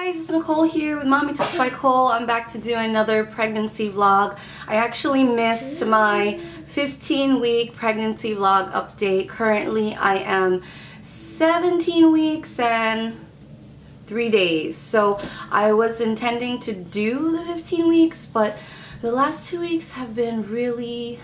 Guys, it's Nicole here with MommyTipsByCole. I'm back to do another pregnancy vlog. I actually missed my 15-week pregnancy vlog update. Currently, I am 17 weeks and 3 days. So I was intending to do the 15 weeks, but the last 2 weeks have been really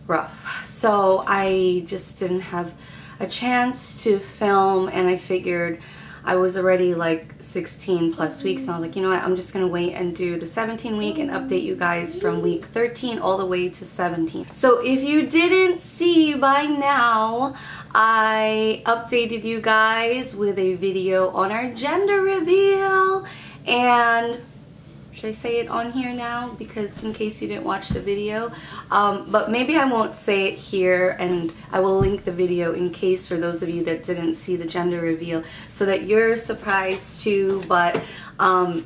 rough. So I just didn't have a chance to film, and I figured I was already like 16 plus weeks, and I was like, you know what, I'm just gonna wait and do the 17 week and update you guys from week 13 all the way to 17. So if you didn't see by now, I updated you guys with a video on our gender reveal, and should I say it on here now, because in case you didn't watch the video, but maybe I won't say it here, and I will link the video in case for those of you that didn't see the gender reveal, so that you're surprised too. But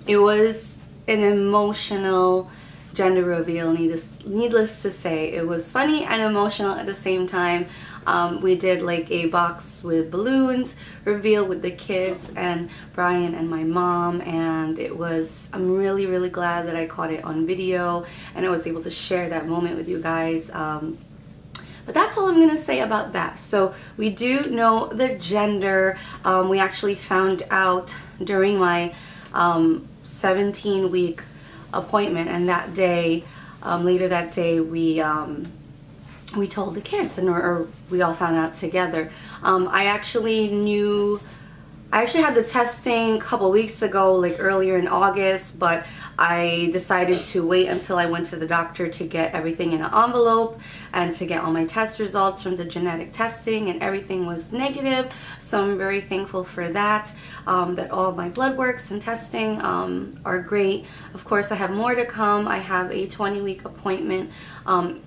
it was an emotional gender reveal, needless to say. It was funny and emotional at the same time. We did like a box with balloons reveal with the kids and Brian and my mom, and it was, I'm really glad that I caught it on video and I was able to share that moment with you guys. But that's all I'm gonna say about that. So we do know the gender. We actually found out during my 17-week appointment, and that day, later that day, we told the kids, and or we all found out together. I actually had the testing a couple weeks ago, like earlier in August, but I decided to wait until I went to the doctor to get everything in an envelope and to get all my test results from the genetic testing, and everything was negative. So I'm very thankful for that, that all my blood works and testing are great. Of course, I have more to come. I have a 20-week appointment,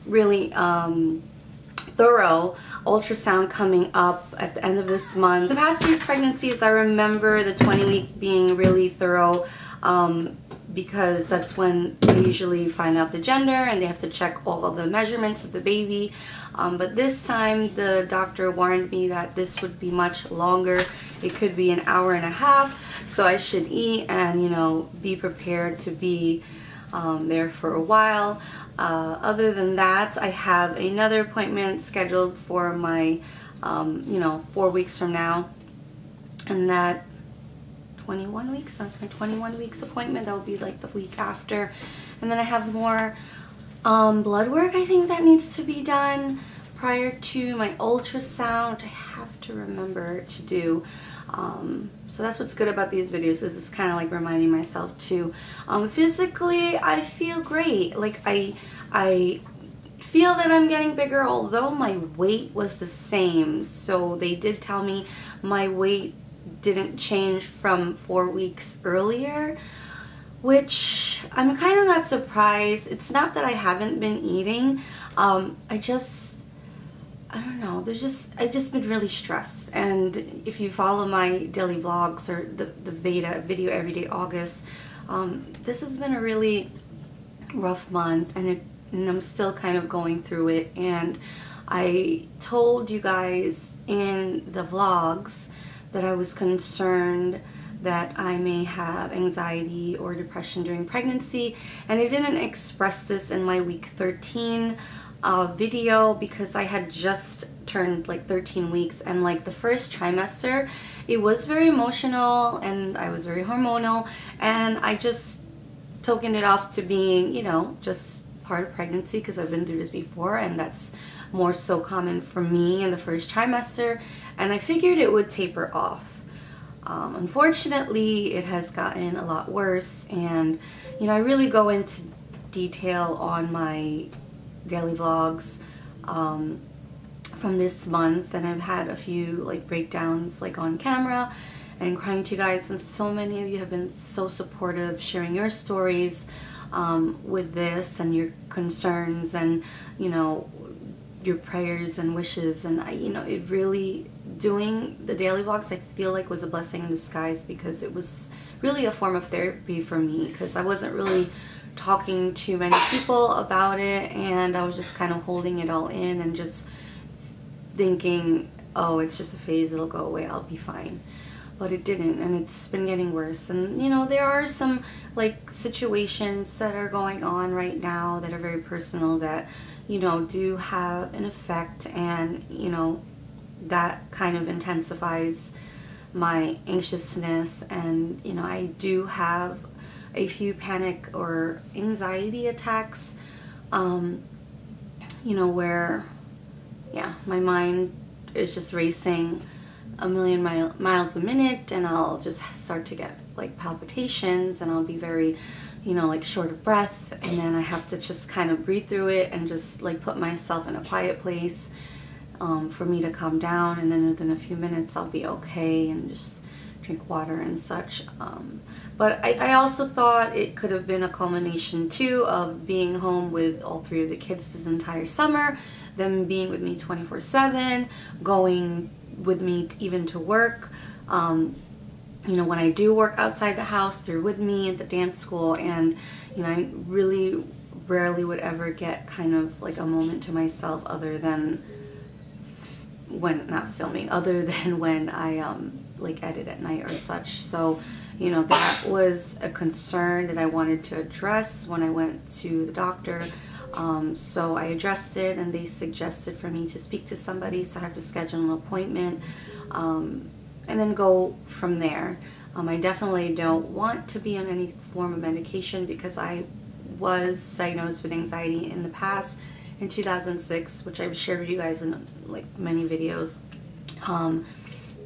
really thorough ultrasound coming up at the end of this month. The past 3 pregnancies, I remember the 20-week being really thorough, because that's when they usually find out the gender and they have to check all of the measurements of the baby. But this time the doctor warned me that this would be much longer. It could be an hour and a half, so I should eat and, you know, be prepared to be there for a while. Other than that, I have another appointment scheduled for my, 4 weeks from now, and that 21 weeks, that's my 21 weeks appointment. That will be like the week after. And then I have more blood work, I think, that needs to be done prior to my ultrasound, which I have to remember to do. So that's what's good about these videos, is it's kind of like reminding myself too. Physically, I feel great. Like I feel that I'm getting bigger, although my weight was the same. So they did tell me my weight didn't change from 4 weeks earlier, which I'm kind of not surprised. It's not that I haven't been eating. I don't know, I've just been really stressed. And if you follow my daily vlogs or the video everyday August, this has been a really rough month, and I'm still kind of going through it. And I told you guys in the vlogs that I was concerned that I may have anxiety or depression during pregnancy, and I didn't express this in my week 13 video because I had just turned like 13 weeks, and like the first trimester, it was very emotional and I was very hormonal, and I just tokened it off to being, you know, just part of pregnancy, because I've been through this before, and that's more so common for me in the first trimester, and I figured it would taper off. Unfortunately, it has gotten a lot worse, and you know, I really go into detail on my daily vlogs from this month, and I've had a few like breakdowns like on camera and crying to you guys, and so many of you have been so supportive, sharing your stories with this and your concerns, and you know, your prayers and wishes. And it really, doing the daily vlogs, I feel like was a blessing in disguise, because it was really a form of therapy for me, because I wasn't really talking to many people about it, and I was just kind of holding it all in and just thinking, oh, it's just a phase, it'll go away, I'll be fine. but it didn't, and it's been getting worse. And you know, there are some like situations that are going on right now that are very personal that, you know, do have an effect, and you know, that kind of intensifies my anxiousness. And you know, I do have a few panic or anxiety attacks, you know, where yeah, my mind is just racing a million miles a minute, and I'll just start to get like palpitations, and I'll be very, you know, like short of breath, and then I have to just kind of breathe through it and just like put myself in a quiet place for me to calm down, and then within a few minutes I'll be okay and just drink water and such. But I also thought it could have been a culmination too of being home with all three of the kids this entire summer, them being with me 24/7, going with me even to work. You know, when I do work outside the house, they're with me at the dance school, and you know, I really rarely would ever get kind of like a moment to myself other than when not filming, other than when I like edit at night or such. So you know, that was a concern that I wanted to address when I went to the doctor. So I addressed it, and they suggested for me to speak to somebody, so I have to schedule an appointment and then go from there. I definitely don't want to be on any form of medication because I was diagnosed with anxiety in the past in 2006, which I've shared with you guys in like many videos.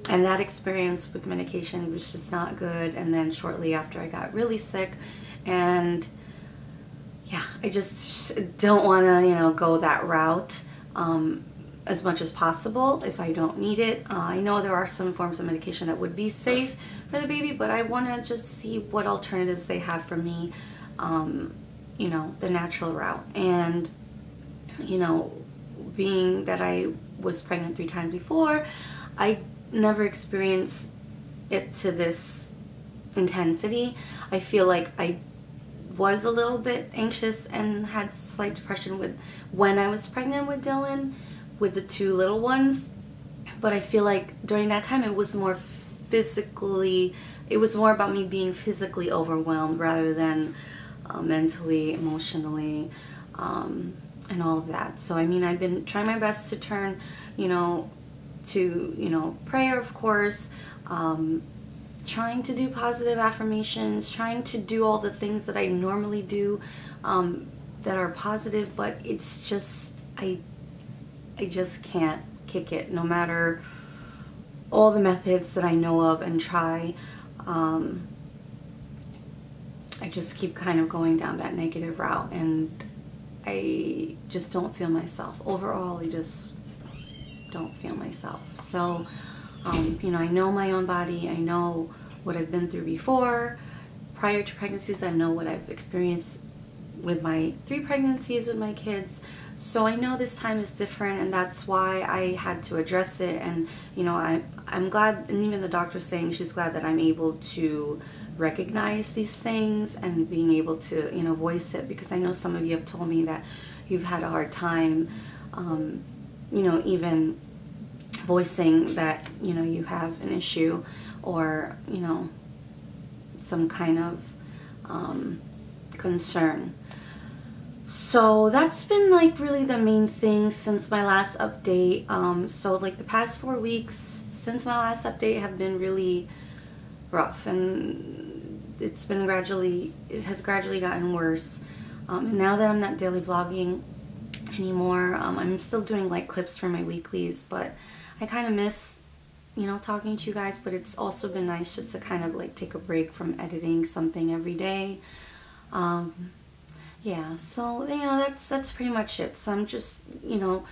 And that experience with medication was just not good. And then shortly after, I got really sick, and yeah, I just don't want to, you know, go that route as much as possible if I don't need it. I know there are some forms of medication that would be safe for the baby, but I want to just see what alternatives they have for me, you know, the natural route. And, you know, being that I was pregnant 3 times before, I never experienced it to this intensity. I feel like I was a little bit anxious and had slight depression with when I was pregnant with Dylan, with the 2 little ones, but I feel like during that time it was more physically, it was more about me being physically overwhelmed rather than mentally, emotionally, and all of that. So I mean, I've been trying my best to turn, you know, to, you know, prayer, of course, trying to do positive affirmations, trying to do all the things that I normally do that are positive, but it's just, I just can't kick it, no matter all the methods that I know of and try. I just keep kind of going down that negative route, and I just don't feel myself. Overall, I just don't feel myself. So, you know, I know my own body. I know what I've been through before. Prior to pregnancies, I know what I've experienced with my 3 pregnancies with my kids. So I know this time is different, and that's why I had to address it. And, you know, I'm glad, and even the doctor's saying she's glad that I'm able to recognize these things and being able to, you know, voice it, because I know some of you have told me that you've had a hard time, you know, even voicing that, you know, you have an issue or, you know, some kind of concern. So that's been like really the main thing since my last update. So like the past 4 weeks since my last update have been really rough, and it has gradually gotten worse. And now that I'm not daily vlogging anymore, I'm still doing like clips for my weeklies, but I kind of miss, you know, talking to you guys. But it's also been nice just to kind of like take a break from editing something every day. Yeah, so, you know, that's pretty much it. So I'm just, you know,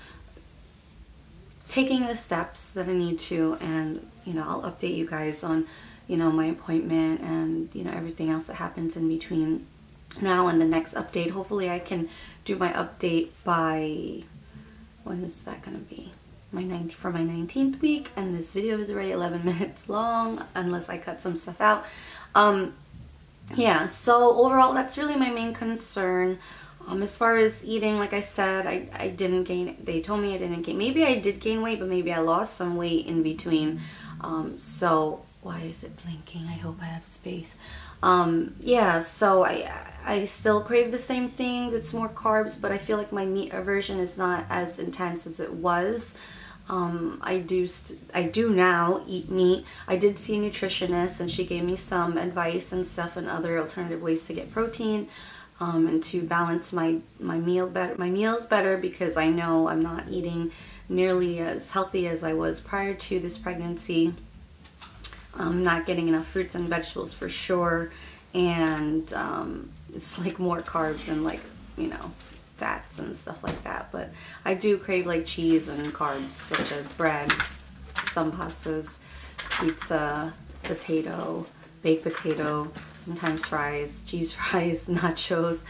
taking the steps that I need to, and, you know, I'll update you guys on, you know, my appointment and, you know, everything else that happens in between now and the next update. Hopefully I can do my update by, when is that gonna be? For my 19th week, and this video is already 11 minutes long unless I cut some stuff out. Yeah, so overall that's really my main concern. As far as eating, like I said, I didn't gain, they told me I didn't gain, maybe I did gain weight, but maybe I lost some weight in between. So Why is it blinking? I hope I have space. Yeah, so I still crave the same things. It's more carbs, but I feel like my meat aversion is not as intense as it was. I do now eat meat. I did see a nutritionist, and she gave me some advice and stuff and other alternative ways to get protein, and to balance my meals better, because I know I'm not eating nearly as healthy as I was prior to this pregnancy. I'm not getting enough fruits and vegetables for sure, and it's like more carbs and, like, you know, fats and stuff like that. But I do crave like cheese and carbs such as bread, some pastas, pizza, potato, baked potato, sometimes fries, cheese fries, nachos.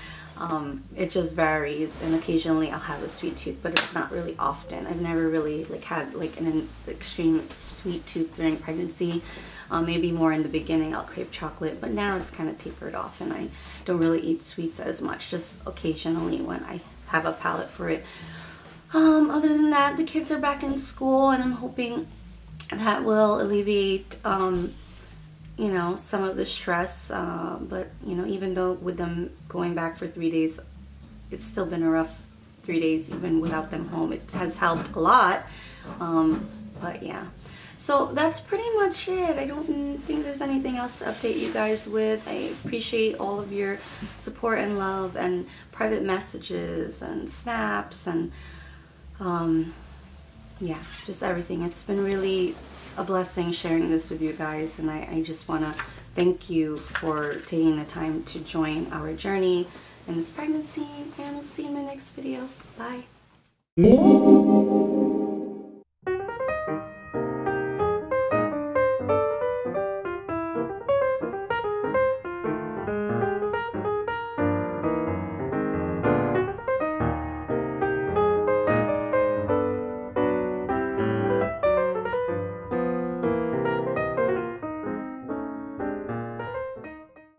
It just varies, and occasionally I'll have a sweet tooth, but it's not really often. I've never really like had like an extreme sweet tooth during pregnancy. Maybe more in the beginning I'll crave chocolate, but now it's kind of tapered off, and I don't really eat sweets as much, just occasionally when I have a palate for it. Other than that, the kids are back in school, and I'm hoping that will alleviate you know, some of the stress, but you know, even though with them going back for 3 days, it's still been a rough 3 days even without them home. It has helped a lot, but yeah. So that's pretty much it. I don't think there's anything else to update you guys with. I appreciate all of your support and love and private messages and snaps and yeah, just everything. It's been really a blessing sharing this with you guys, and I just want to thank you for taking the time to join our journey in this pregnancy, and we'll see you in my next video. Bye.